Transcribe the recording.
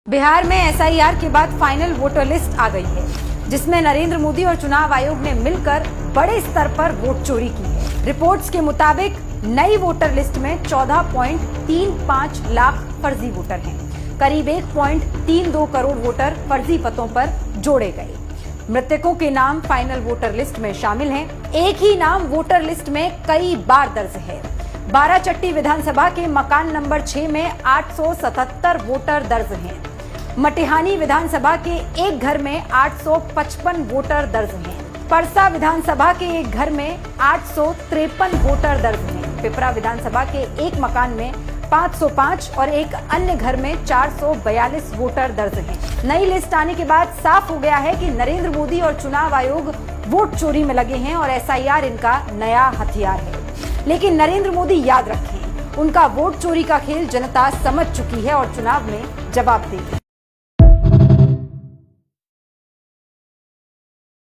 बिहार में एसआईआर के बाद फाइनल वोटर लिस्ट आ गई है, जिसमें नरेंद्र मोदी और चुनाव आयोग ने मिलकर बड़े स्तर पर वोट चोरी की है। रिपोर्ट्स के मुताबिक नई वोटर लिस्ट में 14.35 लाख फर्जी वोटर हैं। करीब 1.32 करोड़ वोटर फर्जी पतों पर जोड़े गए। मृतकों के नाम फाइनल वोटर लिस्ट में शामिल हैं। एक ही नाम वोटर लिस्ट में कई बार दर्ज है। बाराचट्टी विधानसभा के मकान नंबर 6 में 877 वोटर दर्ज हैं। मटिहानी विधानसभा के एक घर में 855 वोटर दर्ज हैं। परसा विधानसभा के एक घर में 853 वोटर दर्ज हैं। पिपरा विधानसभा के एक मकान में 505 और एक अन्य घर में 442 वोटर दर्ज हैं। नई लिस्ट आने के बाद साफ हो गया है कि नरेंद्र मोदी और चुनाव आयोग वोट चोरी में लगे हैं और एसआईआर इनका नया हथियार है। लेकिन नरेंद्र मोदी याद रखें, उनका वोट चोरी का खेल जनता समझ चुकी है और चुनाव में जवाब देगी।